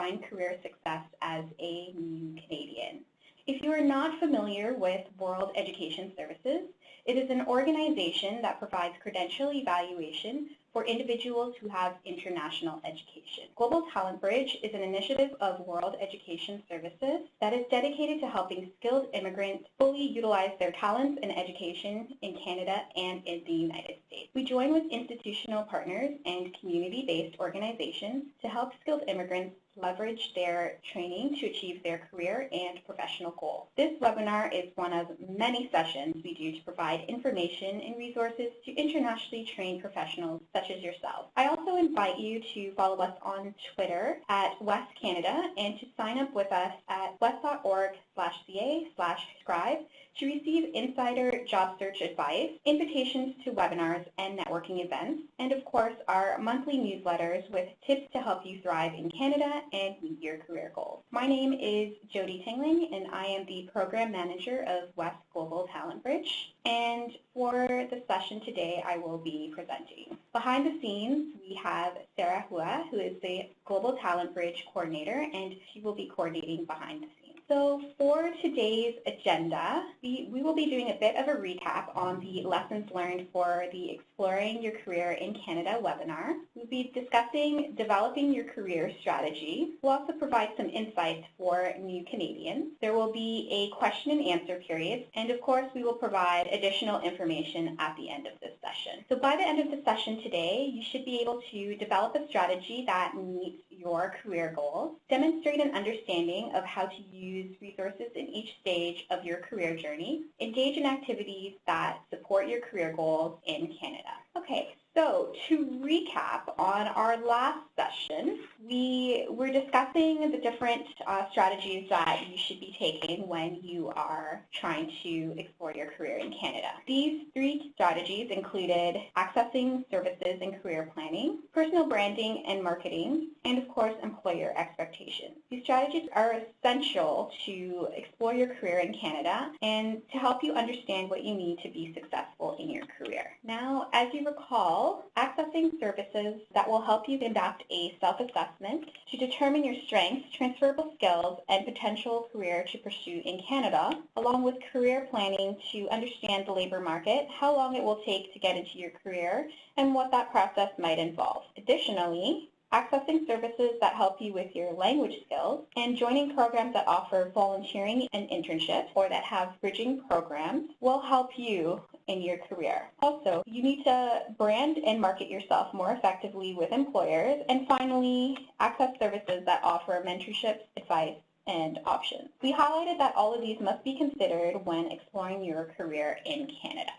define career success as a new Canadian. If you are not familiar with World Education Services, it is an organization that provides credential evaluation for individuals who have international education. Global Talent Bridge is an initiative of World Education Services that is dedicated to helping skilled immigrants fully utilize their talents and education in Canada and in the United States. We join with institutional partners and community-based organizations to help skilled immigrants leverage their training to achieve their career and professional goals. This webinar is one of many sessions we do to provide information and resources to internationally trained professionals such as yourself. I also invite you to follow us on Twitter at West Canada and to sign up with us at west.org/ca/subscribe to receive insider job search advice, invitations to webinars and networking events, and of course our monthly newsletters with tips to help you thrive in Canada and meet your career goals. My name is Jody Tingling and I am the Program Manager of West Global Talent Bridge. And for the session today I will be presenting. Behind the scenes we have Sarah Hua, who is the Global Talent Bridge Coordinator, and she will be coordinating behind the scenes. So for today's agenda, we will be doing a bit of a recap on the lessons learned for the Exploring Your Career in Canada webinar. We'll be discussing developing your career strategy. We'll also provide some insights for new Canadians. There will be a question and answer period, and of course we will provide additional information at the end of this session. So by the end of the session today, you should be able to develop a strategy that meets your career goals, demonstrate an understanding of how to use resources in each stage of your career journey, engage in activities that support your career goals in Canada. Okay, so to recap on our last session, we were discussing the different strategies that you should be taking when you are trying to explore your career in Canada. These three strategies included accessing services and career planning, personal branding and marketing, and of course employer expectations. These strategies are essential to explore your career in Canada and to help you understand what you need to be successful in your career. Now, as you recall, accessing services that will help you conduct a self-assessment to determine your strengths, transferable skills, and potential career to pursue in Canada, along with career planning to understand the labor market, how long it will take to get into your career, and what that process might involve. Additionally, accessing services that help you with your language skills, and joining programs that offer volunteering and internships or that have bridging programs will help you in your career. Also, you need to brand and market yourself more effectively with employers. And finally, access services that offer mentorships, advice, and options. We highlighted that all of these must be considered when exploring your career in Canada.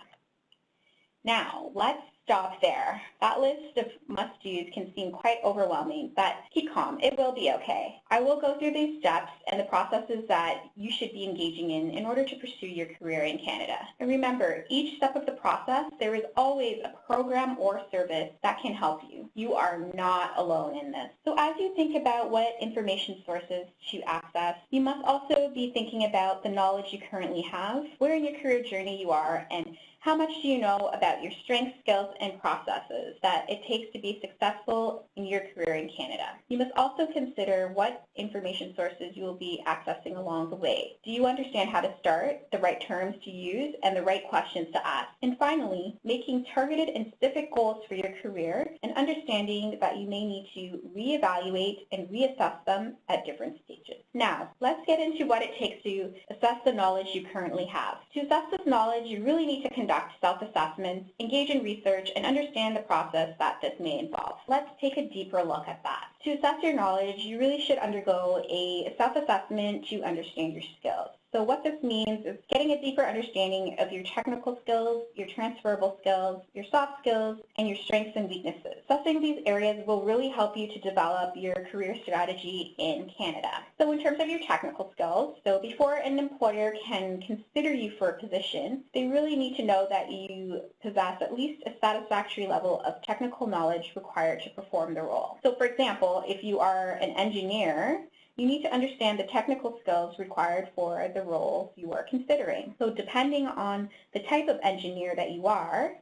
Now, let's stop there. That list of must-dos can seem quite overwhelming, but keep calm. It will be okay. I will go through these steps and the processes that you should be engaging in order to pursue your career in Canada. And remember, each step of the process, there is always a program or service that can help you. You are not alone in this. So as you think about what information sources to access, you must also be thinking about the knowledge you currently have, where in your career journey you are, and how much do you know about your strengths, skills, and processes that it takes to be successful in your career in Canada? You must also consider what information sources you will be accessing along the way. Do you understand how to start, the right terms to use, and the right questions to ask? And finally, making targeted and specific goals for your career and understanding that you may need to reevaluate and reassess them at different stages. Now, let's get into what it takes to assess the knowledge you currently have. To assess this knowledge, you really need to conduct self-assessments, engage in research, and understand the process that this may involve. Let's take a deeper look at that. To assess your knowledge, you really should undergo a self-assessment to understand your skills. So what this means is getting a deeper understanding of your technical skills, your transferable skills, your soft skills, and your strengths and weaknesses. Assessing these areas will really help you to develop your career strategy in Canada. So in terms of your technical skills, so before an employer can consider you for a position, they really need to know that you possess at least a satisfactory level of technical knowledge required to perform the role. So for example, if you are an engineer, you need to understand the technical skills required for the role you are considering. So depending on the type of engineer that you are,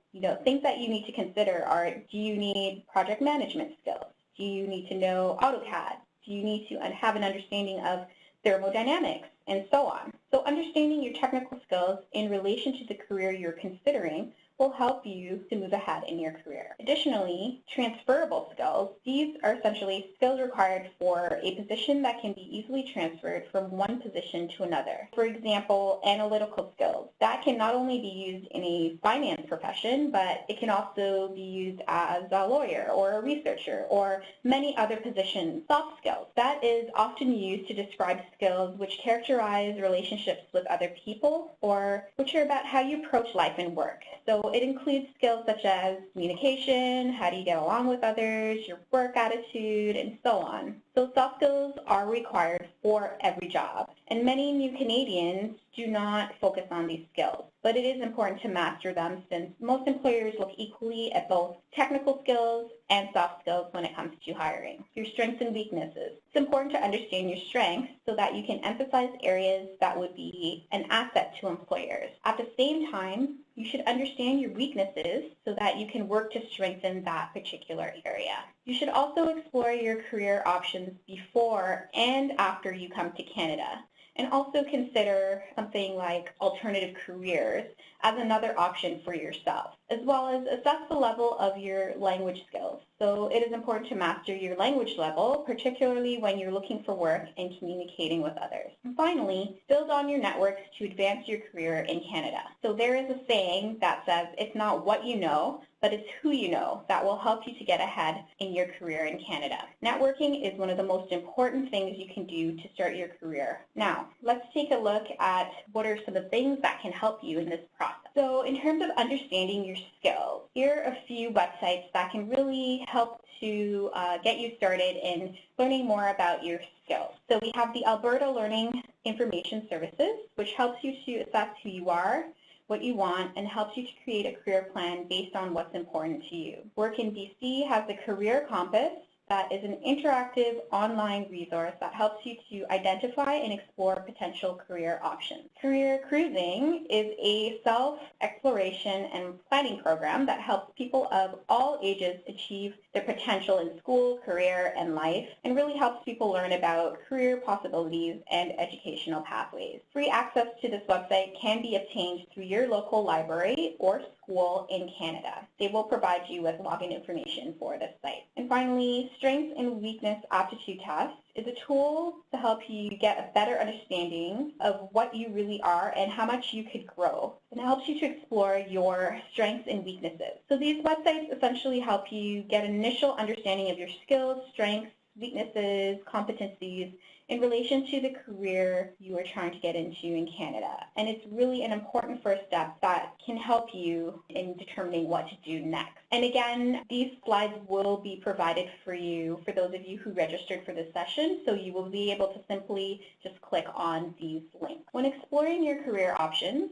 things that you need to consider are, do you need project management skills? Do you need to know AutoCAD? Do you need to have an understanding of thermodynamics, and so on? So understanding your technical skills in relation to the career you're considering will help you to move ahead in your career. Additionally, transferable skills. These are essentially skills required for a position that can be easily transferred from one position to another. For example, analytical skills. That can not only be used in a finance profession, but it can also be used as a lawyer or a researcher or many other positions. Soft skills. That is often used to describe skills which characterize relationships with other people or which are about how you approach life and work. So it includes skills such as communication, how do you get along with others, your work attitude, and so on. So soft skills are required for every job, and many new Canadians do not focus on these skills, but it is important to master them since most employers look equally at both technical skills and soft skills when it comes to hiring. Your strengths and weaknesses. It's important to understand your strengths so that you can emphasize areas that would be an asset to employers. At the same time, you should understand your weaknesses so that you can work to strengthen that particular area. You should also explore your career options before and after you come to Canada, and also consider something like alternative careers as another option for yourself, as well as assess the level of your language skills. So it is important to master your language level, particularly when you're looking for work and communicating with others. And finally, build on your networks to advance your career in Canada. So there is a saying that says, it's not what you know, but it's who you know that will help you to get ahead in your career in Canada. Networking is one of the most important things you can do to start your career. Now, let's take a look at what are some of the things that can help you in this process. So in terms of understanding your skills, here are a few websites that can really help to get you started in learning more about your skills. So we have the Alberta Learning Information Services, which helps you to assess who you are, what you want, and helps you to create a career plan based on what's important to you. Work in BC has the Career Compass. That is an interactive online resource that helps you to identify and explore potential career options. Career Cruising is a self-exploration and planning program that helps people of all ages achieve their potential in school, career, and life, and really helps people learn about career possibilities and educational pathways. Free access to this website can be obtained through your local library or school in Canada. They will provide you with login information for this site. And finally, Strengths and Weakness Aptitude Test is a tool to help you get a better understanding of what you really are and how much you could grow. And it helps you to explore your strengths and weaknesses. So these websites essentially help you get an initial understanding of your skills, strengths, weaknesses, competencies in relation to the career you are trying to get into in Canada. And it's really an important first step that can help you in determining what to do next. And again, these slides will be provided for you for those of you who registered for this session, so you will be able to simply just click on these links. When exploring your career options,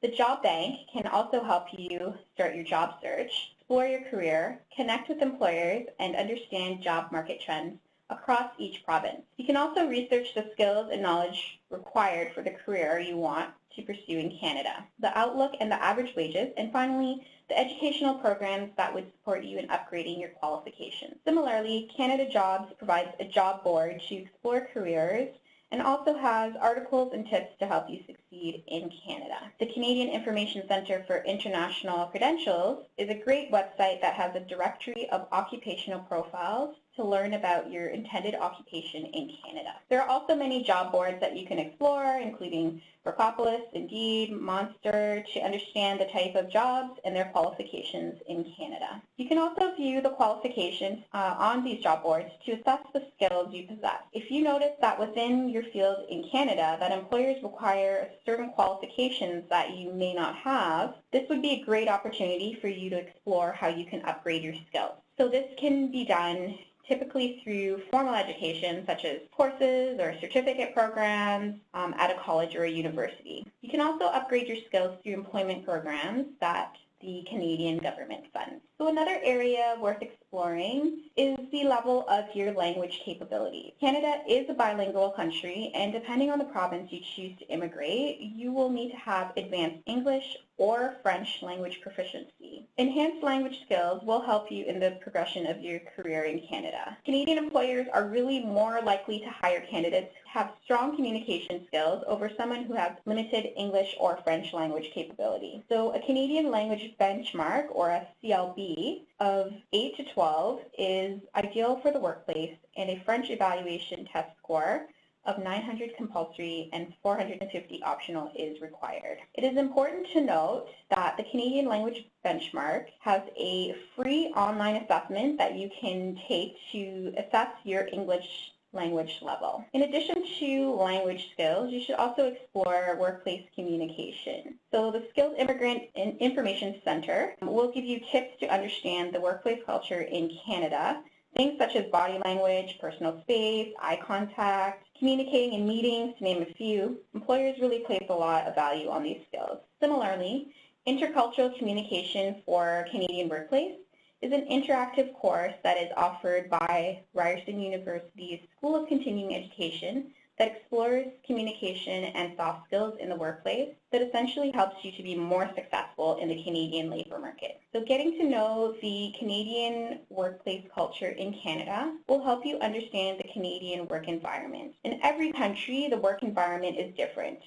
the Job Bank can also help you start your job search, explore your career, connect with employers, and understand job market trends across each province. You can also research the skills and knowledge required for the career you want to pursue in Canada, the outlook and the average wages, and finally, the educational programs that would support you in upgrading your qualifications. Similarly, Canada Jobs provides a job board to explore careers and also has articles and tips to help you succeed in Canada. The Canadian Information Centre for International Credentials is a great website that has a directory of occupational profiles to learn about your intended occupation in Canada. There are also many job boards that you can explore, including Workopolis, Indeed, Monster, to understand the type of jobs and their qualifications in Canada. You can also view the qualifications on these job boards to assess the skills you possess. If you notice that within your field in Canada that employers require certain qualifications that you may not have, this would be a great opportunity for you to explore how you can upgrade your skills. So this can be done typically through formal education such as courses or certificate programs at a college or a university. You can also upgrade your skills through employment programs that the Canadian government funds. So another area worth exploring is the level of your language capabilities. Canada is a bilingual country, and depending on the province you choose to immigrate, you will need to have advanced English or French language proficiency. Enhanced language skills will help you in the progression of your career in Canada. Canadian employers are really more likely to hire candidates who have strong communication skills over someone who has limited English or French language capability. So a Canadian language benchmark, or a CLB, of 8 to 12 is ideal for the workplace, and a French evaluation test score of 900 compulsory and 450 optional is required. It is important to note that the Canadian Language Benchmark has a free online assessment that you can take to assess your English language level. In addition to language skills, you should also explore workplace communication. So the Skilled Immigrant Information Center will give you tips to understand the workplace culture in Canada. Things such as body language, personal space, eye contact, communicating in meetings, to name a few. Employers really place a lot of value on these skills. Similarly, intercultural communication for Canadian workplace is an interactive course that is offered by Ryerson University's School of Continuing Education that explores communication and soft skills in the workplace that essentially helps you to be more successful in the Canadian labor market. So getting to know the Canadian workplace culture in Canada will help you understand the Canadian work environment. In every country, the work environment is different.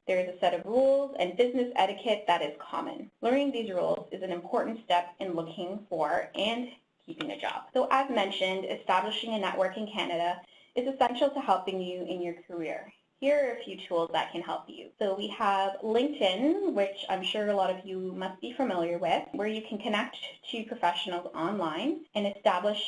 There is a set of rules and business etiquette that is common. Learning these rules is an important step in looking for and keeping a job. So as mentioned, establishing a network in Canada is essential to helping you in your career. Here are a few tools that can help you. So we have LinkedIn, which I'm sure a lot of you must be familiar with, where you can connect to professionals online and establish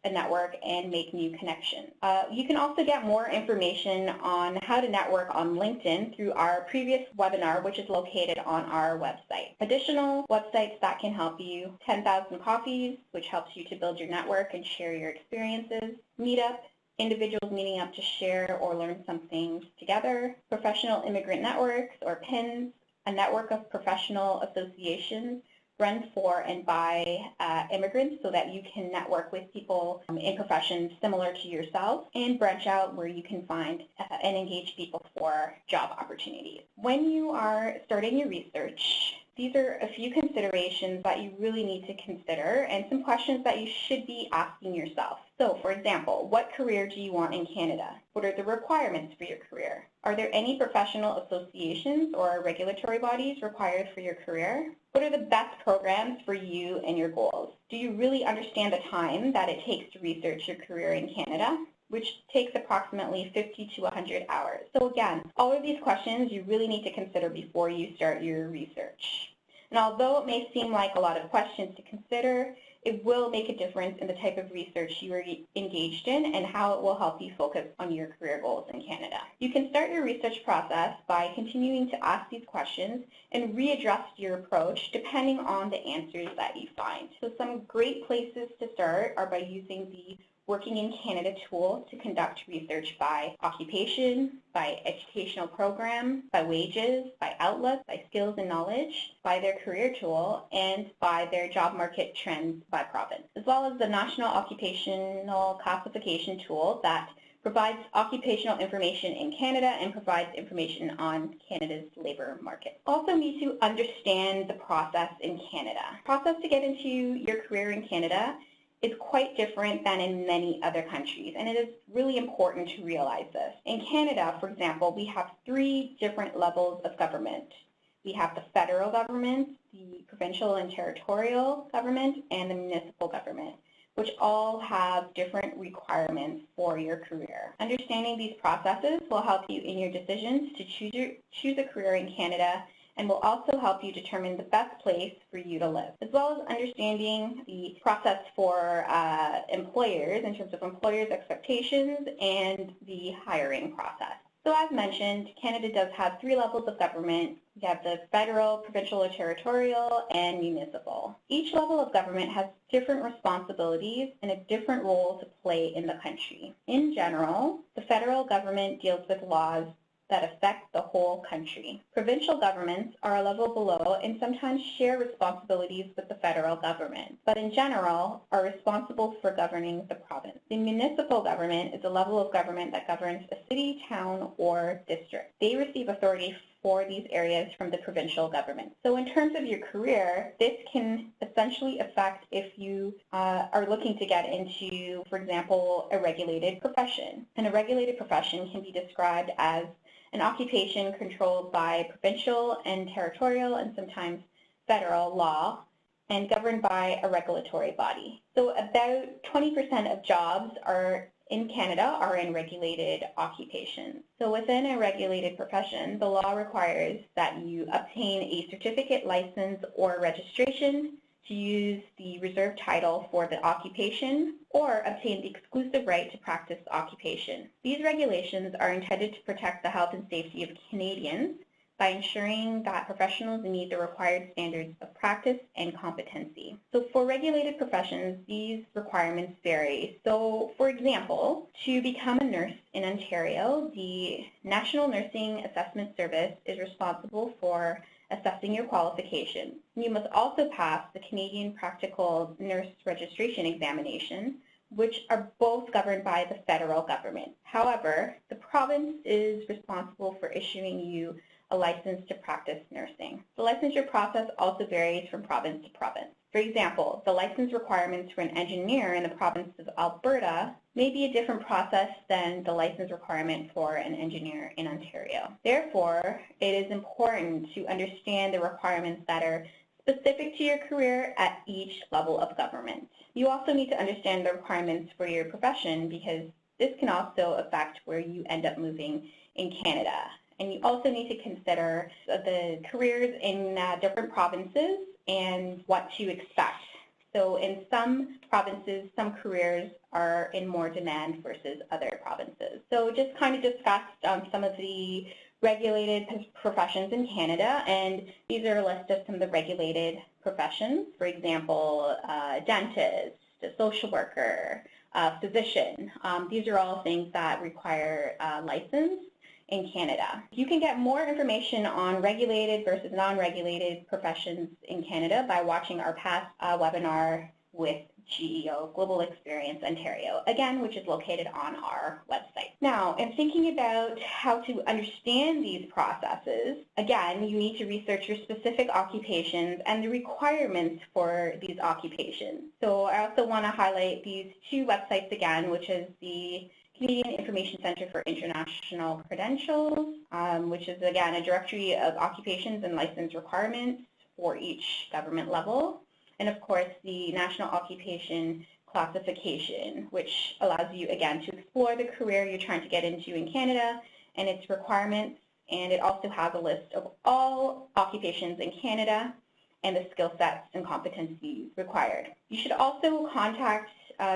a network and make new connections. You can also get more information on how to network on LinkedIn through our previous webinar, which is located on our website. Additional websites that can help you: 10,000 Coffees, which helps you to build your network and share your experiences; Meetup, individuals meeting up to share or learn something together; Professional Immigrant Networks, or PINs, a network of professional associations run for and by immigrants so that you can network with people in professions similar to yourself; and Branch Out, where you can find and engage people for job opportunities. When you are starting your research, these are a few considerations that you really need to consider and some questions that you should be asking yourself. So, for example, what career do you want in Canada? What are the requirements for your career? Are there any professional associations or regulatory bodies required for your career? What are the best programs for you and your goals? Do you really understand the time that it takes to research your career in Canada, which takes approximately 50 to 100 hours? So again, all of these questions you really need to consider before you start your research. And although it may seem like a lot of questions to consider, it will make a difference in the type of research you are engaged in and how it will help you focus on your career goals in Canada. You can start your research process by continuing to ask these questions and readjust your approach depending on the answers that you find. So some great places to start are by using the Working in Canada tool to conduct research by occupation, by educational program, by wages, by outlook, by skills and knowledge, by their career tool, and by their job market trends by province, as well as the National Occupational Classification tool that provides occupational information in Canada and provides information on Canada's labor market. Also need to understand the process in Canada. The process to get into your career in Canada is quite different than in many other countries, and it is really important to realize this. In Canada, for example, we have 3 different levels of government. We have the federal government, the provincial and territorial government, and the municipal government, which all have different requirements for your career. Understanding these processes will help you in your decisions to choose a career in Canada, and will also help you determine the best place for you to live, as well as understanding the process for employers in terms of employers' expectations and the hiring process. So as mentioned, Canada does have 3 levels of government. We have the federal, provincial or territorial, and municipal. Each level of government has different responsibilities and a different role to play in the country. In general, the federal government deals with laws that affect the whole country. Provincial governments are a level below and sometimes share responsibilities with the federal government, but in general are responsible for governing the province. The municipal government is a level of government that governs a city, town, or district. They receive authority for these areas from the provincial government. So in terms of your career, this can essentially affect if you are looking to get into, for example, a regulated profession. And a regulated profession can be described as an occupation controlled by provincial and territorial and sometimes federal law and governed by a regulatory body. So about 20% of jobs in Canada are in regulated occupations. So within a regulated profession, the law requires that you obtain a certificate, license, or registration to use the reserved title for the occupation or obtain the exclusive right to practice the occupation. These regulations are intended to protect the health and safety of Canadians by ensuring that professionals meet the required standards of practice and competency. So for regulated professions, these requirements vary. So for example, to become a nurse in Ontario, the National Nursing Assessment Service is responsible for assessing your qualifications. You must also pass the Canadian Practical Nurse Registration Examination, which are both governed by the federal government. However, the province is responsible for issuing you a license to practice nursing. The licensure process also varies from province to province. For example, the license requirements for an engineer in the province of Alberta may be a different process than the license requirement for an engineer in Ontario. Therefore, it is important to understand the requirements that are specific to your career at each level of government. You also need to understand the requirements for your profession because this can also affect where you end up moving in Canada. And you also need to consider the careers in different provinces and what to expect. So in some provinces, some careers are in more demand versus other provinces. So just kind of discussed some of the regulated professions in Canada, and these are a list of some of the regulated professions. For example, dentist, a social worker, physician. These are all things that require license in Canada. You can get more information on regulated versus non-regulated professions in Canada by watching our past webinar with GEO, Global Experience Ontario, again, which is located on our website. Now, in thinking about how to understand these processes, again, you need to research your specific occupations and the requirements for these occupations. So I also want to highlight these two websites again, which is the Canadian Information Centre for International Credentials, which is, again, a directory of occupations and license requirements for each government level. And, of course, the National Occupation Classification, which allows you, again, to explore the career you're trying to get into in Canada and its requirements. And it also has a list of all occupations in Canada and the skill sets and competencies required. You should also contact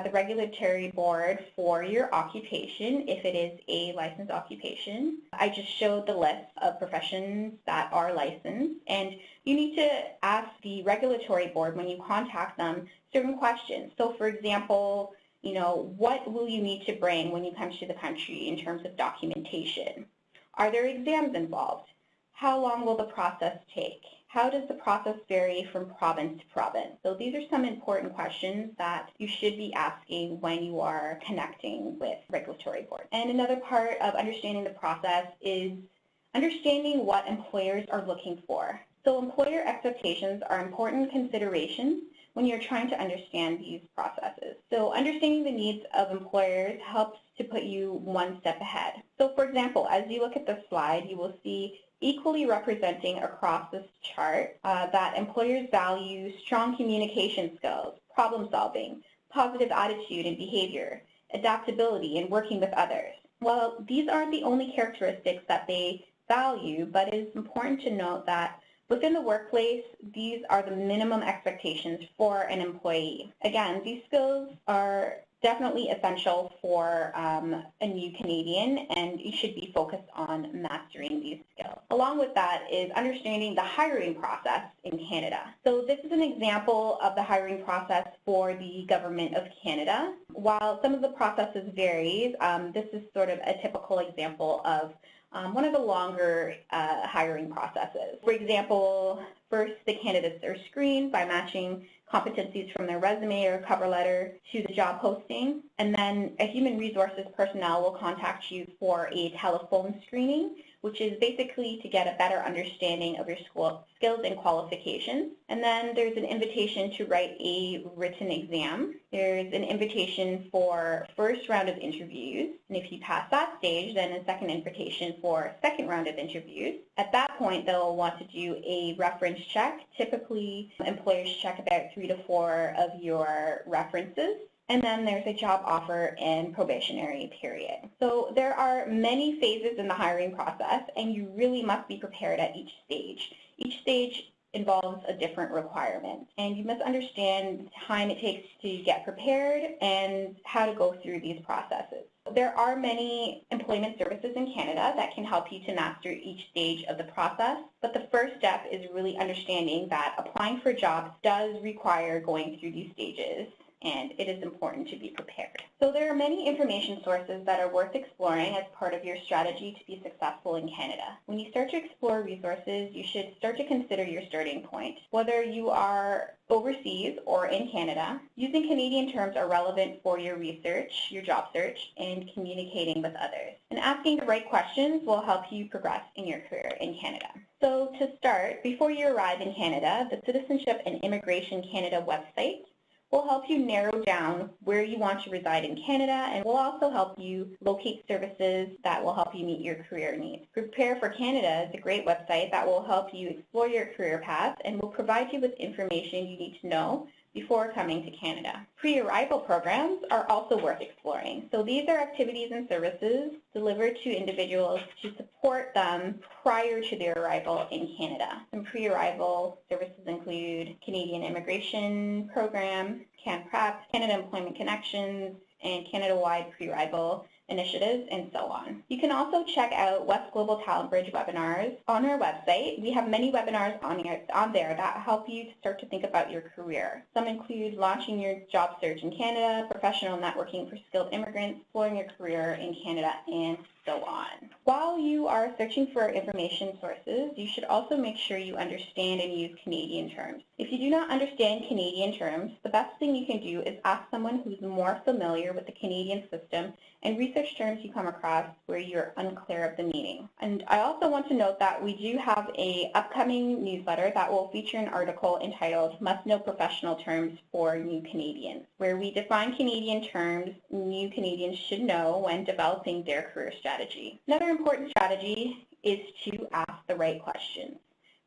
the regulatory board for your occupation if it is a licensed occupation. I just showed the list of professions that are licensed, and you need to ask the regulatory board when you contact them certain questions. So for example, what will you need to bring when you come to the country in terms of documentation? Are there exams involved? How long will the process take? How does the process vary from province to province? So these are some important questions that you should be asking when you are connecting with regulatory boards. And another part of understanding the process is understanding what employers are looking for. So employer expectations are important considerations when you're trying to understand these processes. So understanding the needs of employers helps to put you one step ahead. So for example, as you look at the slide, you will see equally representing across this chart that employers value strong communication skills, problem solving, positive attitude and behavior, adaptability, and working with others. Well, these aren't the only characteristics that they value, but it is important to note that within the workplace, these are the minimum expectations for an employee. Again, these skills are definitely essential for a new Canadian, and you should be focused on mastering these skills. Along with that is understanding the hiring process in Canada. So this is an example of the hiring process for the Government of Canada. While some of the processes vary, this is sort of a typical example of one of the longer hiring processes. For example, first the candidates are screened by matching competencies from their resume or cover letter to the job posting, and then a human resources personnel will contact you for a telephone screening, which is basically to get a better understanding of your school skills and qualifications. And then there's an invitation to write a written exam. There's an invitation for first round of interviews, and if you pass that stage, then a second invitation for second round of interviews. At that point, they'll want to do a reference check. Typically, employers check about 3 to 4 of your references. And then there's a job offer and probationary period. So there are many phases in the hiring process, and you really must be prepared at each stage. Each stage involves a different requirement, and you must understand the time it takes to get prepared and how to go through these processes. There are many employment services in Canada that can help you to master each stage of the process, but the first step is really understanding that applying for jobs does require going through these stages, and it is important to be prepared. So there are many information sources that are worth exploring as part of your strategy to be successful in Canada. When you start to explore resources, you should start to consider your starting point. Whether you are overseas or in Canada, using Canadian terms are relevant for your research, your job search, and communicating with others. And asking the right questions will help you progress in your career in Canada. So to start, before you arrive in Canada, the Citizenship and Immigration Canada website will help you narrow down where you want to reside in Canada, and will also help you locate services that will help you meet your career needs. Prepare for Canada is a great website that will help you explore your career path and will provide you with information you need to know before coming to Canada. Pre-arrival programs are also worth exploring. So these are activities and services delivered to individuals to support them prior to their arrival in Canada. Some pre-arrival services include Canadian Immigration Program, CanPrep, Canada Employment Connections, and Canada-wide pre-arrival initiatives, and so on. You can also check out West Global Talent Bridge webinars on our website. We have many webinars on there that help you to start to think about your career. Some include launching your job search in Canada, professional networking for skilled immigrants, exploring your career in Canada, and so on. While you are searching for information sources, you should also make sure you understand and use Canadian terms. If you do not understand Canadian terms, the best thing you can do is ask someone who's more familiar with the Canadian system and research terms you come across where you're unclear of the meaning. And I also want to note that we do have an upcoming newsletter that will feature an article entitled Must Know Professional Terms for New Canadians, where we define Canadian terms new Canadians should know when developing their career strategy. Another important strategy is to ask the right questions,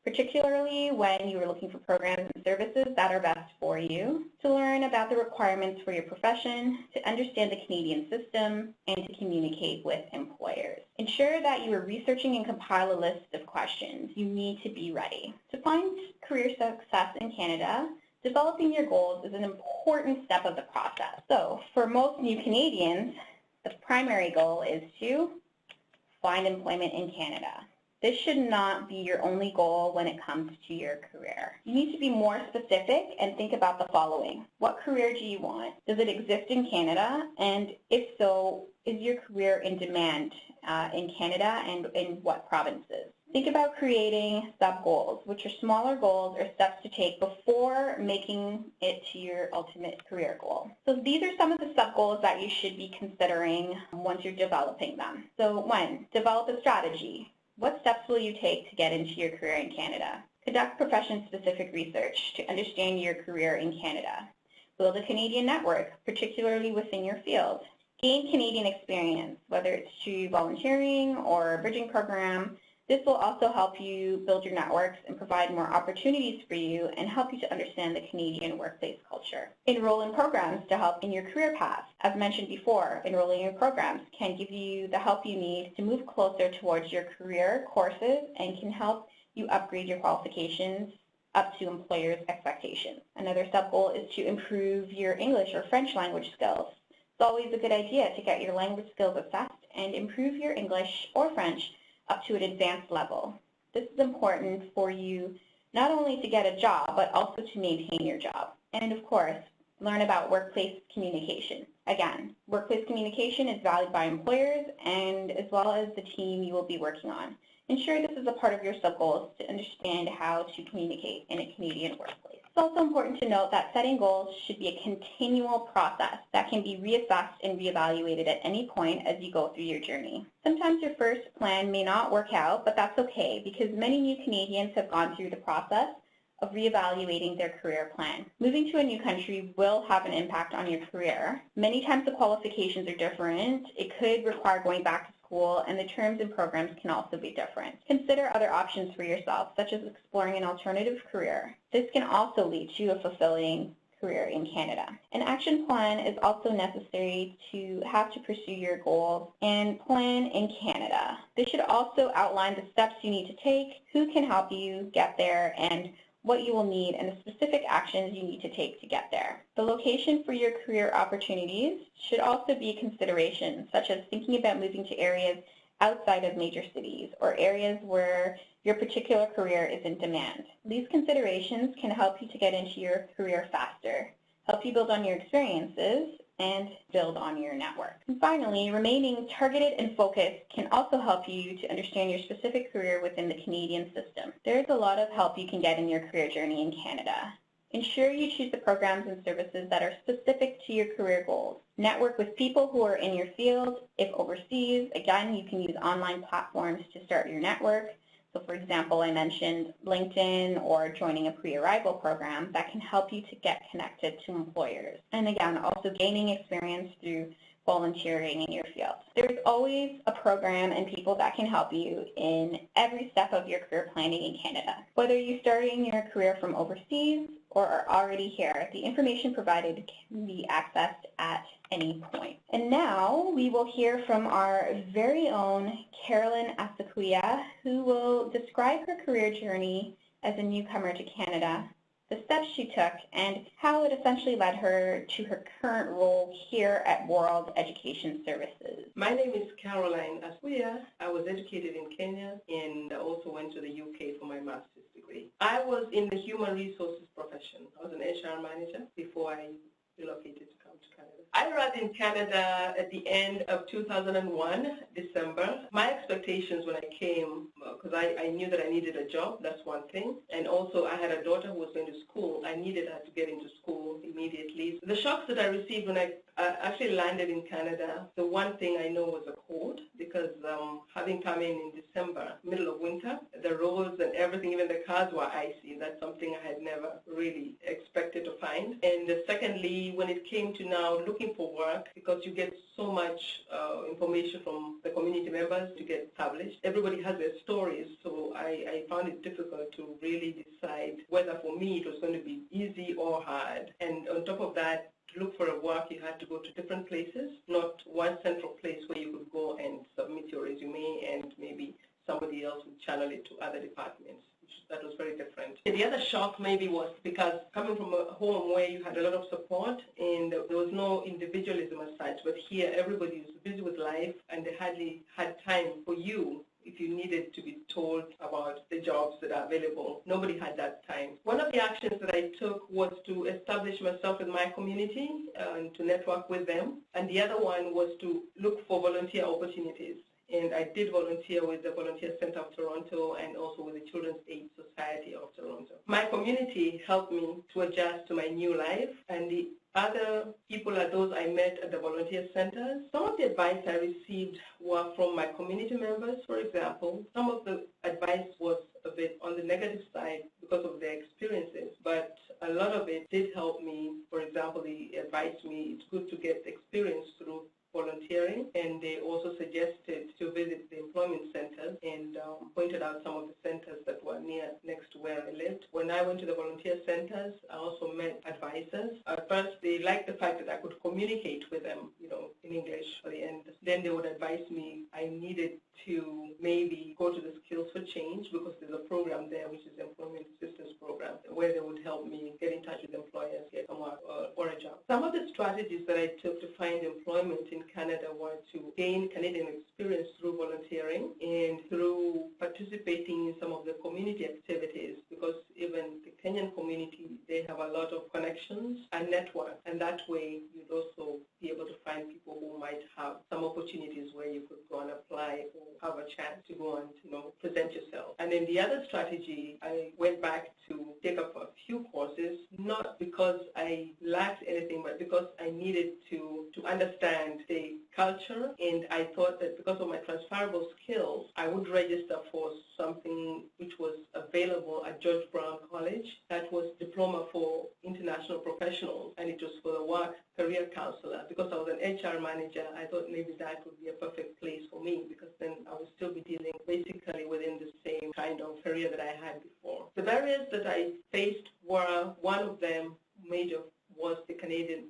particularly when you are looking for programs and services that are best for you, to learn about the requirements for your profession, to understand the Canadian system, and to communicate with employers. Ensure that you are researching and compile a list of questions. You need to be ready. To find career success in Canada, developing your goals is an important step of the process. So for most new Canadians, the primary goal is to find employment in Canada. This should not be your only goal when it comes to your career. You need to be more specific and think about the following. What career do you want? Does it exist in Canada? And if so, is your career in demand in Canada, and in what provinces? Think about creating sub-goals, which are smaller goals or steps to take before making it to your ultimate career goal. So these are some of the sub-goals that you should be considering once you're developing them. So 1, develop a strategy. What steps will you take to get into your career in Canada? Conduct profession-specific research to understand your career in Canada. Build a Canadian network, particularly within your field. Gain Canadian experience, whether it's through volunteering or a bridging program. This will also help you build your networks and provide more opportunities for you and help you to understand the Canadian workplace culture. Enroll in programs to help in your career path. As mentioned before, enrolling in programs can give you the help you need to move closer towards your career courses and can help you upgrade your qualifications up to employers' expectations. Another sub-goal is to improve your English or French language skills. It's always a good idea to get your language skills assessed and improve your English or French up to an advanced level. This is important for you not only to get a job, but also to maintain your job. And of course, learn about workplace communication. Again, workplace communication is valued by employers and as well as the team you will be working on. Ensure this is a part of your sub-goals to understand how to communicate in a Canadian workplace. also important to note that setting goals should be a continual process that can be reassessed and reevaluated at any point as you go through your journey. Sometimes your first plan may not work out, but that's okay because many new Canadians have gone through the process of reevaluating their career plan. Moving to a new country will have an impact on your career. Many times the qualifications are different. It could require going back to school, and the terms and programs can also be different. Consider other options for yourself, such as exploring an alternative career. This can also lead to a fulfilling career in Canada. An action plan is also necessary to have to pursue your goals and plan in Canada. This should also outline the steps you need to take, who can help you get there, and what you will need and the specific actions you need to take to get there. The location for your career opportunities should also be a consideration, such as thinking about moving to areas outside of major cities or areas where your particular career is in demand. These considerations can help you to get into your career faster, help you build on your experiences, and build on your network. And finally, remaining targeted and focused can also help you to understand your specific career within the Canadian system. There's a lot of help you can get in your career journey in Canada. Ensure you choose the programs and services that are specific to your career goals. Network with people who are in your field. If overseas, again, you can use online platforms to start your network. So for example, I mentioned LinkedIn or joining a pre-arrival program that can help you to get connected to employers. And again, also gaining experience through volunteering in your field. There's always a program and people that can help you in every step of your career planning in Canada. Whether you're starting your career from overseas or are already here, the information provided can be accessed at any point. And now we will hear from our very own Carolyn Asakuya, who will describe her career journey as a newcomer to Canada, the steps she took, and how it essentially led her to her current role here at World Education Services. My name is Caroline Asakuya. I was educated in Kenya and also went to the UK for my master's degree. I was in the human resources profession. I was an HR manager before I relocated to come to Canada. I arrived in Canada at the end of 2001, December. My expectations when I came, because I knew that I needed a job, that's one thing, and also I had a daughter who was going to school. I needed her to get into school immediately. The shocks that I received when I actually landed in Canada, the one thing I know was a cold, because having come in December, middle of winter, the roads and everything, even the cars were icy. That's something I had never really expected to find. And secondly, when it came to now looking for work, because you get so much information from the community members to get published, everybody has their stories, so I found it difficult to really decide whether for me it was going to be easy or hard. And on top of that, to look for a work, you had to go to different places, not one central place where you could go and submit your resume and maybe somebody else would channel it to other departments. That was very different. And the other shock maybe was because coming from a home where you had a lot of support and there was no individualism as such, but here everybody was busy with life and they hardly had time for you if you needed to be told about the jobs that are available. Nobody had that time. One of the actions that I took was to establish myself in my community and to network with them. And the other one was to look for volunteer opportunities. And I did volunteer with the Volunteer Center of Toronto and also with the Children's Aid Society of Toronto. My community helped me to adjust to my new life, and the other people are those I met at the volunteer centers. Some of the advice I received were from my community members, for example. Some of the advice was a bit on the negative side because of their experiences, but a lot of it did help me. For example, they advised me it's good to get experience through volunteering, and they also suggested to visit the employment centers and pointed out some of the centers that were next to where I lived. When I went to the volunteer centers, I also met advisors. At first, they liked the fact that I could communicate with them, in English for the end. Then they would advise me I needed to maybe go to the Skills for Change, because there's a program there, which is the Employment Assistance Program, where they would help me get in touch with employers, get some work or a job. Some of the strategies that I took to find employment in Canada were to gain Canadian experience through volunteering and through participating in some of the community activities, because even the Kenyan community, they have a lot of connections and network, and that way you'd also be able to find people who might have some opportunities where you could go and apply or have a chance to go and present yourself. And then the other strategy, I went back to take up a few courses, not because I lacked anything, but because I needed to understand the culture, and I thought that because of my transferable skills, I would register for something which was available at George Brown College. That was Diploma for International Professionals, and it was for the work career counselor. Because I was an HR manager, I thought maybe that would be a perfect place for me, because then I would still be dealing basically within the same kind of career that I had before. The barriers that I faced were, one of them major was the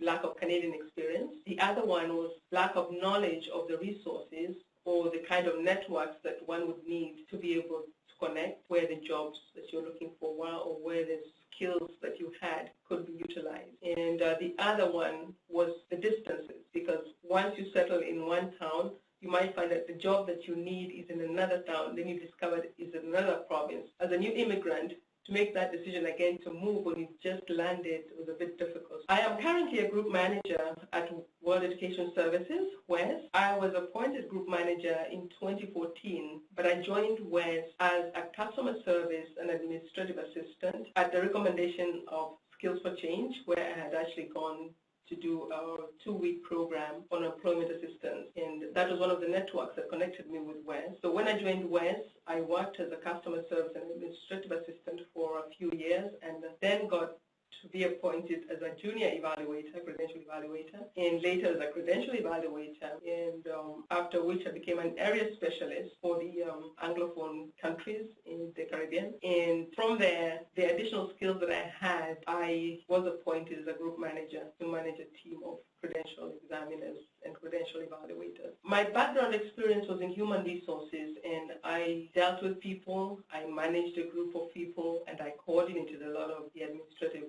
lack of Canadian experience. The other one was lack of knowledge of the resources or the kind of networks that one would need to be able to connect where the jobs that you're looking for were, or where the skills that you had could be utilized. And the other one was the distances, because once you settle in one town, you might find that the job that you need is in another town, then you discover it is in another province. As a new immigrant, to make that decision again to move when you just landed was a bit difficult. I am currently a group manager at World Education Services, WES. I was appointed group manager in 2014, but I joined WES as a customer service and administrative assistant at the recommendation of Skills for Change, where I had actually gone to do a 2-week program on employment assistance, and that was one of the networks that connected me with WES. So when I joined WES, I worked as a customer service and administrative assistant for a few years, and then got to be appointed as a junior evaluator, credential evaluator, and later as a credential evaluator, and after which I became an area specialist for the Anglophone countries in the Caribbean. And from there, the additional skills that I had, I was appointed as a group manager to manage a team of credential examiners and credential evaluators. My background experience was in human resources, and I dealt with people, I managed a group of people, and I coordinated a lot of the administrative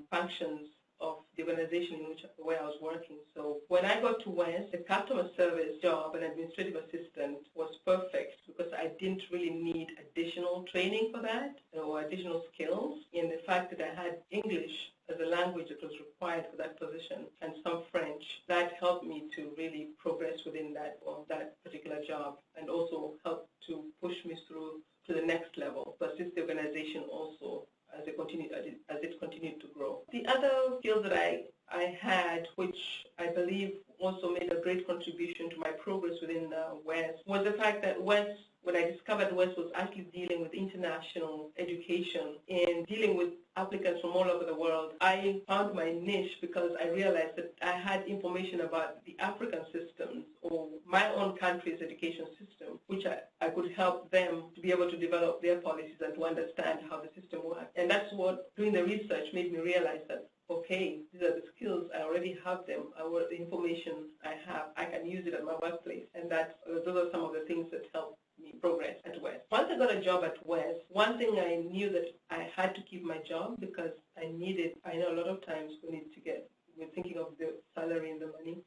functions of the organization where I was working. So when I got to WES, the customer service job and administrative assistant was perfect, because I didn't really need additional training for that or additional skills. And the fact that I had English as a language that was required for that position and some French, that helped me to really progress within that particular job, and also helped to push me through to the next level, to assist the organization also as it continued to grow. The other skills that I had, which I believe also made a great contribution to my progress within WES, was the fact that WES, when I discovered WES was actually dealing with international education and dealing with applicants from all over the world, I found my niche, because I realized that I had information about the African systems or my own country's education system, which I could help them to be able to develop their policies and to understand how the system works. And that's what doing the research made me realize that, okay, these are the skills, I already have them, the information I have, I can use it at my workplace. And those are some of the things that help me progress at WES. Once I got a job at WES, one thing I knew that I had to keep my job, because I know a lot of times we're thinking of the salary and the money,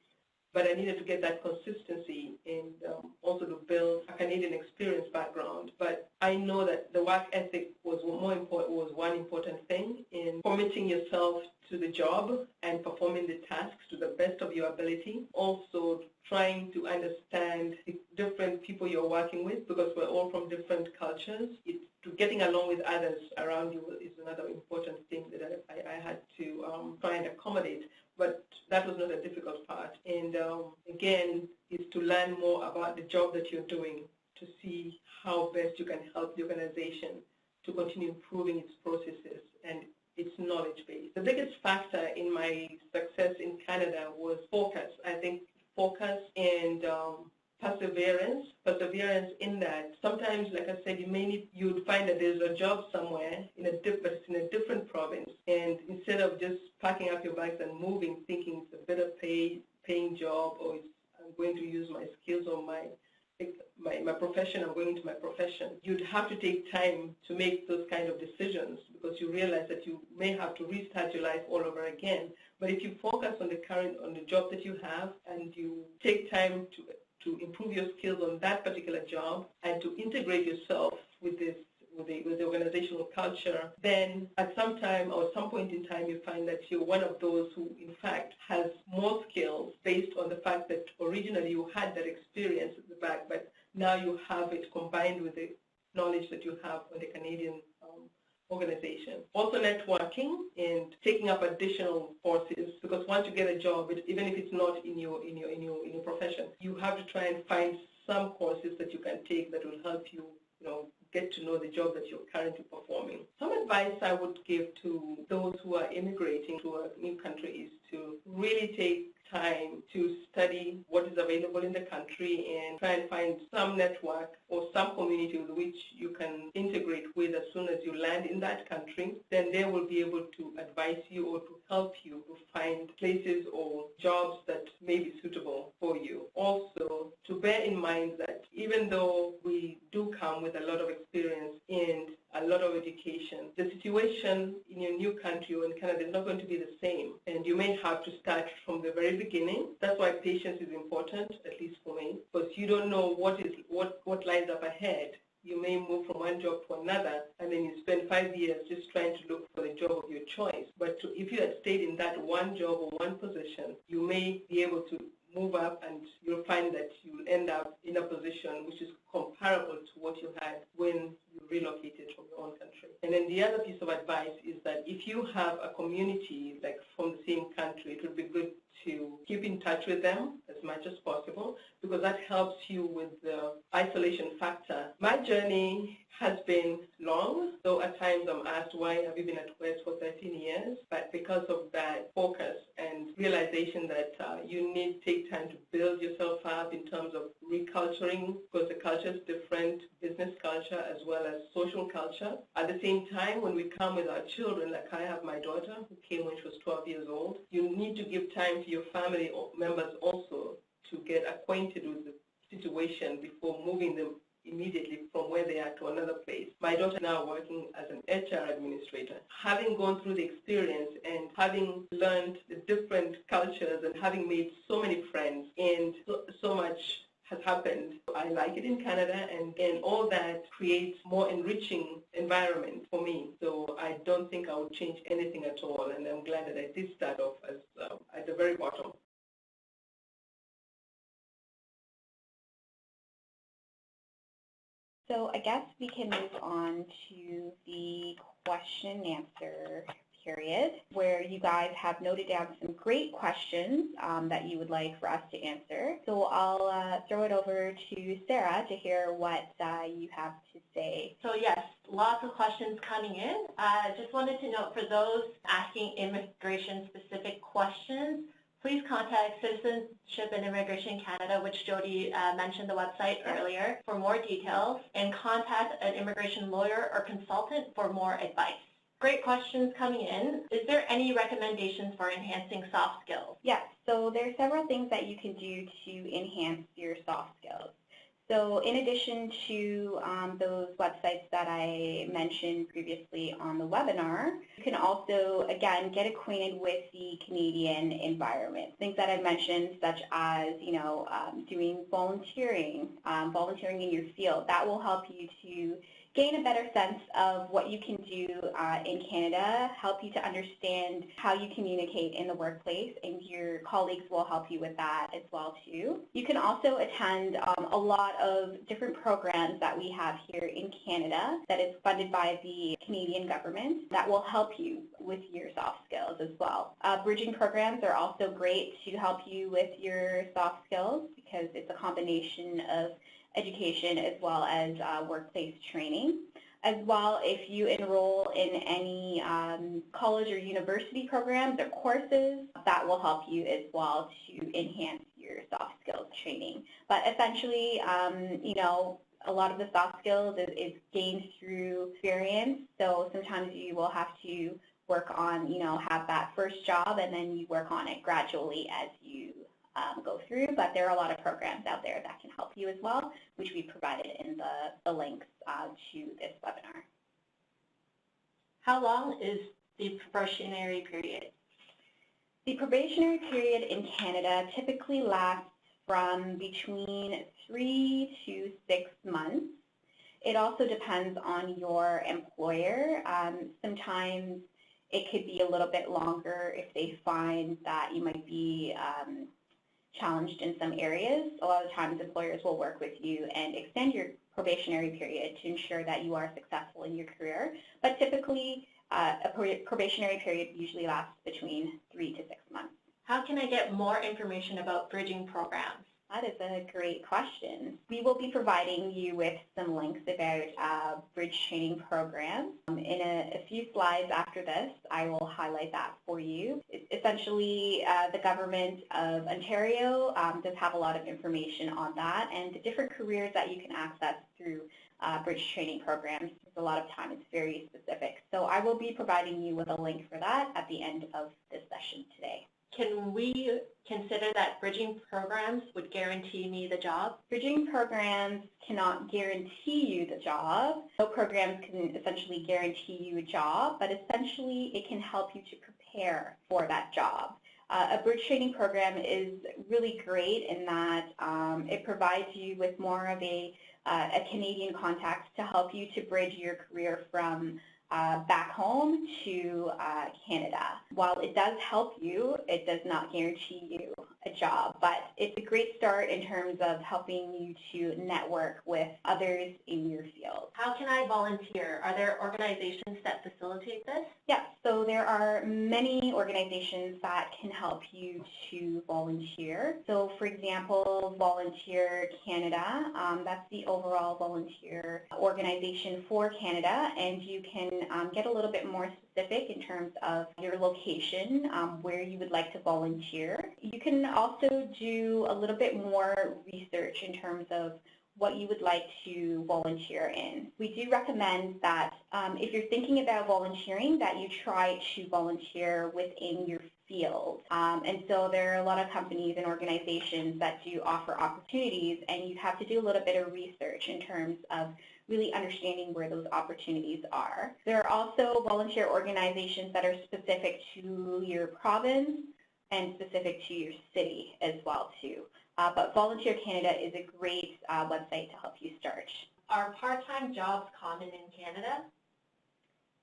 but I needed to get that consistency and also to build a Canadian experience background. But I know that the work ethic was one important thing in committing yourself to the job and performing the tasks to the best of your ability. Also trying to understand the different people you're working with, because we're all from different cultures. Getting along with others around you is another important thing that I had to try and accommodate. But that was not a difficult part. And again, is to learn more about the job that you're doing, to see how best you can help the organization to continue improving its processes and its knowledge base. The biggest factor in my success in Canada was focus. I think focus and perseverance in that sometimes, like I said, you'd find that there's a job somewhere but it's in a different province, and instead of just packing up your bags and moving, thinking it's a better paying job, or I'm going to use my skills or my profession, I'm going into my profession, you'd have to take time to make those kind of decisions, because you realize that you may have to restart your life all over again. But if you focus on the job that you have, and you take time to improve your skills on that particular job and to integrate yourself with the organizational culture, then at some time or some point in time you find that you're one of those who in fact has more skills based on the fact that originally you had that experience at the back, but now you have it combined with the knowledge that you have on the Canadian organization. Also networking and taking up additional courses, because once you get a job, even if it's not in your profession, you have to try and find some courses that you can take that will help you, get to know the job that you're currently performing. Some advice I would give to those who are immigrating to a new country is to really take time to study what is available in the country and try and find some network or some community with which you can integrate with as soon as you land in that country. Then they will be able to advise you or to help you to find places or jobs that may be suitable for you. Also, to bear in mind that even though we do come with a lot of experience and a lot of education, the situation in your new country or in Canada is not going to be the same, and you may have to start from the very beginning. That's why patience is important, at least for me, because you don't know what lies up ahead. You may move from one job to another, and then you spend 5 years just trying to look for the job of your choice. But if you had stayed in that one job or one position, you may be able to move up, and you'll find that you'll end up in a position which is comparable to what you had when you relocated from your own country. And then the other piece of advice is that if you have a community like from the same country, it would be good to keep in touch with them as much as possible, because that helps you with the isolation factor. My journey has been long, though at times I'm asked, why have you been at West for 13 years? But because of that focus and realization that you need to take time to build yourself up in terms of reculturing, because the culture is different, business culture as well as social culture. At the same time, when we come with our children, like I have my daughter who came when she was 12 years old, you need to give time to your family members also to get acquainted with the situation before moving them immediately from where they are to another place. My daughter now working as an HR administrator. Having gone through the experience and having learned the different cultures and having made so many friends, and so much has happened. I like it in Canada, and all that creates more enriching environment for me. So I don't think I would change anything at all, and I'm glad that I did start off as at the very bottom. So I guess we can move on to the question and answer period, where you guys have noted down some great questions that you would like for us to answer. So I'll throw it over to Sarah to hear what you have to say. So yes, lots of questions coming in. Just wanted to note, for those asking immigration-specific questions, please contact Citizenship and Immigration Canada, which Jody mentioned the website earlier, for more details, and contact an immigration lawyer or consultant for more advice. Great questions coming in. Is there any recommendations for enhancing soft skills? Yes, so there are several things that you can do to enhance your soft skills. So in addition to those websites that I mentioned previously on the webinar, you can also, again, get acquainted with the Canadian environment. Things that I've mentioned, such as, doing volunteering in your field. That will help you to gain a better sense of what you can do in Canada, help you to understand how you communicate in the workplace, and your colleagues will help you with that as well too. You can also attend a lot of different programs that we have here in Canada that is funded by the Canadian government that will help you with your soft skills as well. Bridging programs are also great to help you with your soft skills, because it's a combination of education as well as workplace training. As well, if you enroll in any college or university programs or courses, that will help you as well to enhance your soft skills training. But essentially, a lot of the soft skills is gained through experience. So sometimes you will have to work on, have that first job, and then you work on it gradually as you go through, but there are a lot of programs out there that can help you as well, which we provided in the links to this webinar. How long is the probationary period? The probationary period in Canada typically lasts from between 3 to 6 months. It also depends on your employer. Sometimes it could be a little bit longer if they find that you might be challenged in some areas. A lot of times employers will work with you and extend your probationary period to ensure that you are successful in your career. But typically, a probationary period usually lasts between 3 to 6 months. How can I get more information about bridging programs? That is a great question. We will be providing you with some links about bridge training programs. In a few slides after this, I will highlight that for you. Essentially, the government of Ontario does have a lot of information on that, and the different careers that you can access through bridge training programs. A lot of time it's very specific. So I will be providing you with a link for that at the end of this session today. Can we consider that bridging programs would guarantee me the job? Bridging programs cannot guarantee you the job. No programs can essentially guarantee you a job, but essentially it can help you to prepare for that job. A bridge training program is really great in that it provides you with more of a Canadian context to help you to bridge your career from back home to Canada. While it does help you, it does not guarantee you a job, but it's a great start in terms of helping you to network with others in your field. How can I volunteer? Are there organizations that facilitate this? Yes, so there are many organizations that can help you to volunteer. So for example, Volunteer Canada, that's the overall volunteer organization for Canada, and you can get a little bit more specific in terms of your location, where you would like to volunteer. You can also do a little bit more research in terms of what you would like to volunteer in. We do recommend that if you're thinking about volunteering, that you try to volunteer within your field. And so there are a lot of companies and organizations that do offer opportunities, and you have to do a little bit of research in terms of really understanding where those opportunities are. There are also volunteer organizations that are specific to your province and specific to your city as well too. But Volunteer Canada is a great website to help you start. Are part-time jobs common in Canada?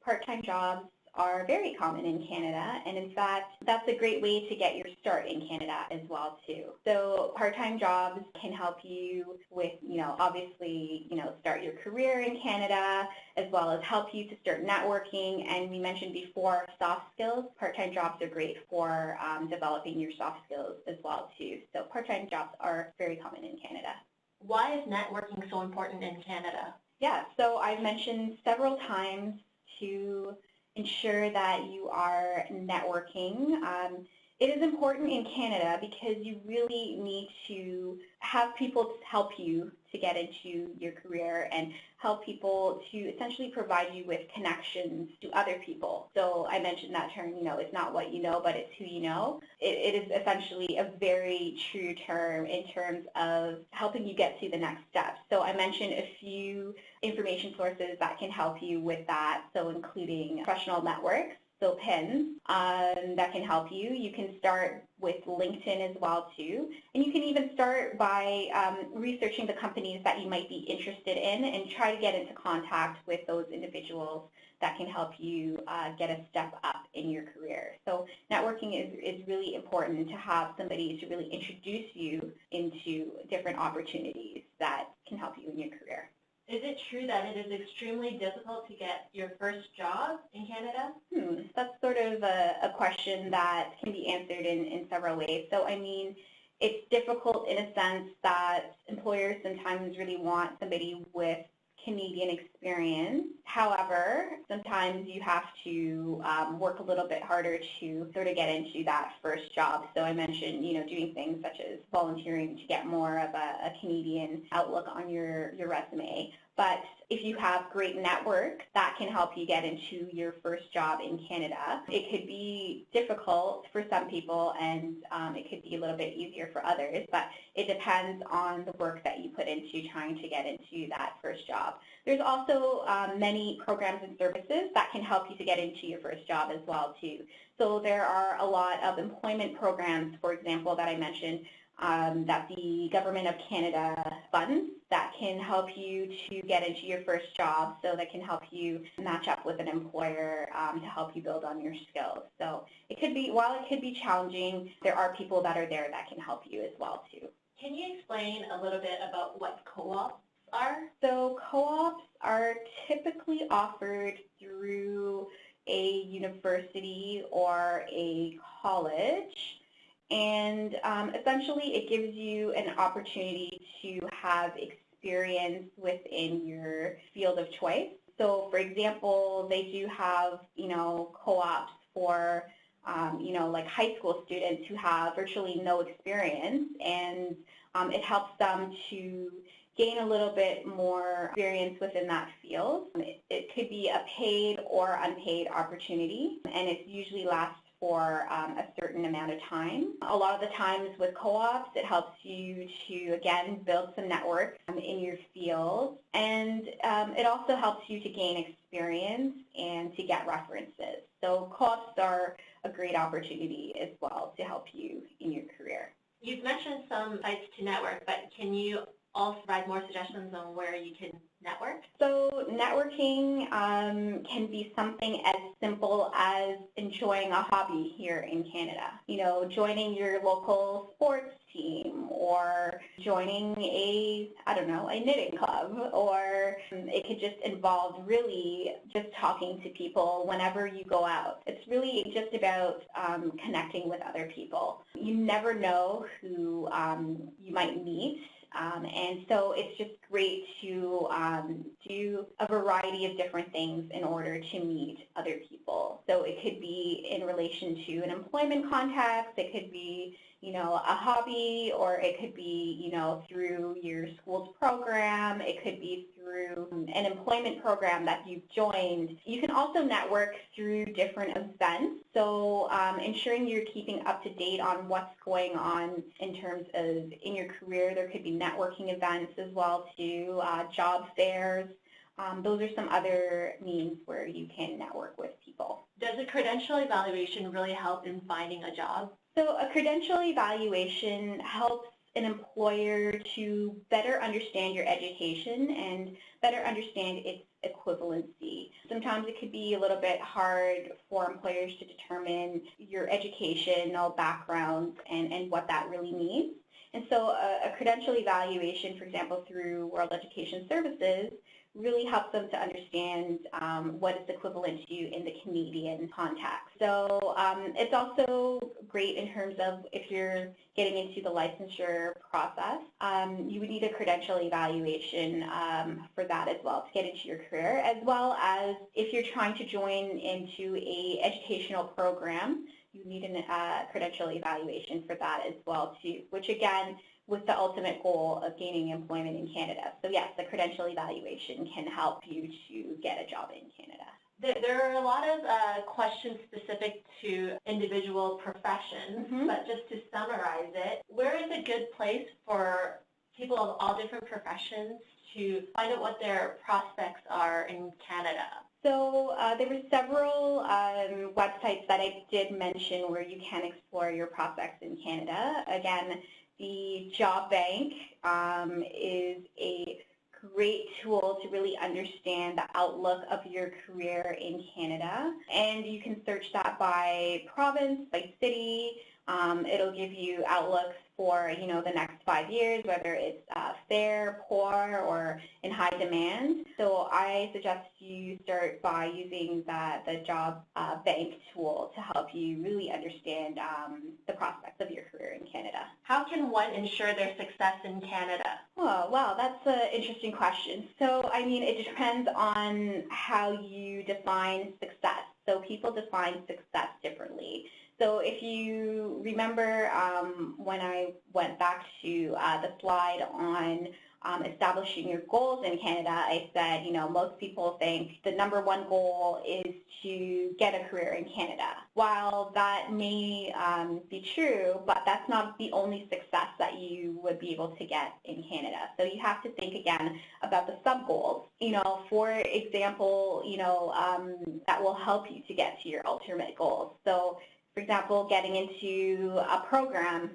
Part-time jobs are very common in Canada, and in fact, that's a great way to get your start in Canada as well too. So part-time jobs can help you with, obviously, start your career in Canada, as well as help you to start networking. And we mentioned before soft skills. Part-time jobs are great for developing your soft skills as well too. So part-time jobs are very common in Canada. Why is networking so important in Canada? Yeah, so I've mentioned several times to ensure that you are networking. It is important in Canada because you really need to have people help you to get into your career and help people to essentially provide you with connections to other people. So I mentioned that term, it's not what you know, but it's who you know. It is essentially a very true term in terms of helping you get to the next step. So I mentioned a few information sources that can help you with that, so including professional networks. So PINs that can help you. You can start with LinkedIn as well too. And you can even start by researching the companies that you might be interested in and try to get into contact with those individuals that can help you get a step up in your career. So networking is really important to have somebody to really introduce you into different opportunities that can help you in your career. Is it true that it is extremely difficult to get your first job in Canada? That's sort of a question that can be answered in several ways. So, it's difficult in a sense that employers sometimes really want somebody with Canadian experience. However, sometimes you have to work a little bit harder to sort of get into that first job. So I mentioned, doing things such as volunteering to get more of a Canadian outlook on your resume. But if you have great network, that can help you get into your first job in Canada. It could be difficult for some people, and it could be a little bit easier for others, but it depends on the work that you put into trying to get into that first job. There's also many programs and services that can help you to get into your first job as well too. So there are a lot of employment programs, for example, that I mentioned, that the Government of Canada funds that can help you to get into your first job, so that can help you match up with an employer to help you build on your skills. So it could be, while it could be challenging, there are people that are there that can help you as well too. Can you explain a little bit about what co-ops are? So co-ops are typically offered through a university or a college, and essentially it gives you an opportunity to have experience within your field of choice. So for example, they do have, co-ops for like high school students who have virtually no experience, and it helps them to gain a little bit more experience within that field. It could be a paid or unpaid opportunity, and it usually lasts for a certain amount of time. A lot of the times with co-ops, it helps you to, again, build some network in your field, and it also helps you to gain experience and to get references. So co-ops are a great opportunity as well to help you in your career. You've mentioned some sites to network, but can you also provide more suggestions on where you can network? So networking can be something as simple as enjoying a hobby here in Canada. Joining your local sports team, or joining a knitting club, or it could just involve really just talking to people whenever you go out. It's really just about connecting with other people. You never know who you might meet. And so it's just great to do a variety of different things in order to meet other people. So it could be in relation to an employment context, it could be a hobby, or it could be through your school's program, it could be through an employment program that you've joined. You can also network through different events, so ensuring you're keeping up to date on what's going on in terms of in your career. There could be networking events as well too, job fairs. Those are some other means where you can network with people. Does a credential evaluation really help in finding a job? So a credential evaluation helps an employer to better understand your education and better understand its equivalency. Sometimes it could be a little bit hard for employers to determine your educational background and what that really means. And so a credential evaluation, for example, through World Education Services, really helps them to understand what is equivalent to you in the Canadian context. So it's also great in terms of if you're getting into the licensure process, you would need a credential evaluation for that as well to get into your career, as well as if you're trying to join into a educational program, you need a credential evaluation for that as well too, which again, with the ultimate goal of gaining employment in Canada. So yes, the credential evaluation can help you to get a job in Canada. There are a lot of questions specific to individual professions, but just to summarize it, where is a good place for people of all different professions to find out what their prospects are in Canada? So there were several websites that I did mention where you can explore your prospects in Canada. Again, the Job Bank is a great tool to really understand the outlook of your career in Canada. And you can search that by province, by city. It'll give you outlooks for, the next 5 years, whether it's fair, poor, or in high demand. So I suggest you start by using the Job Bank tool to help you really understand the prospects of your career in Canada. How can one ensure their success in Canada? Oh, wow, that's an interesting question. So, it depends on how you define success. So people define success differently. So if you remember when I went back to the slide on establishing your goals in Canada, I said, most people think the number one goal is to get a career in Canada. While that may be true, but that's not the only success that you would be able to get in Canada. So you have to think again about the sub-goals. For example, that will help you to get to your ultimate goals. So for example, getting into a program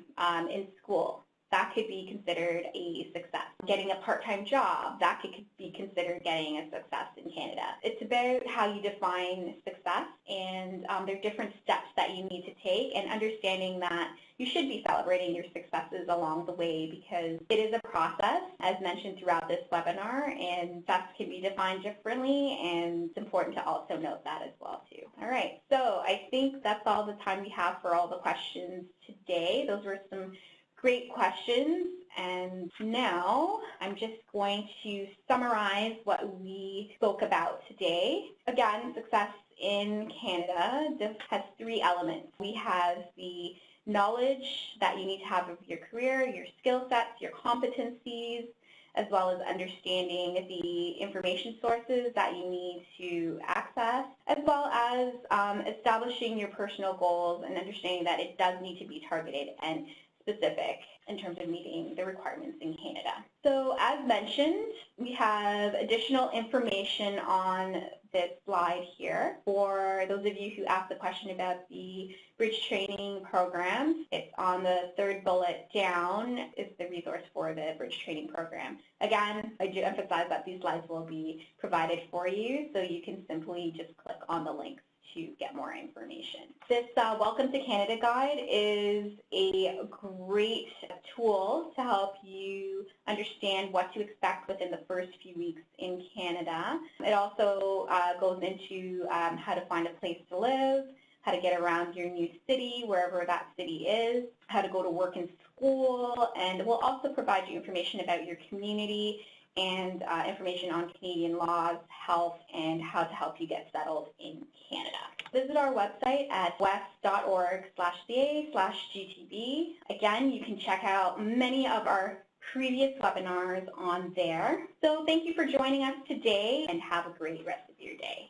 in school. that could be considered a success. Getting a part-time job, that could be considered getting a success in Canada. It's about how you define success, and there are different steps that you need to take, and understanding that you should be celebrating your successes along the way, because it is a process, as mentioned throughout this webinar, and success can be defined differently, and it's important to also note that as well too. All right, so I think that's all the time we have for all the questions today. Those were some great questions, and now I'm just going to summarize what we spoke about today. Again, success in Canada just has 3 elements. We have the knowledge that you need to have of your career, your skill sets, your competencies, as well as understanding the information sources that you need to access, as well as establishing your personal goals and understanding that it does need to be targeted and specific in terms of meeting the requirements in Canada. So as mentioned, we have additional information on this slide here. For those of you who asked the question about the bridge training programs, it's on the 3rd bullet down is the resource for the bridge training program. Again, I do emphasize that these slides will be provided for you, so you can simply just click on the links to get more information. This Welcome to Canada guide is a great tool to help you understand what to expect within the first few weeks in Canada. It also goes into how to find a place to live, how to get around your new city, wherever that city is, how to go to work and school, and we'll also provide you information about your community and information on Canadian laws, health, and how to help you get settled in Canada. Visit our website at west.org/ca/GTB. Again, you can check out many of our previous webinars on there. So thank you for joining us today, and have a great rest of your day.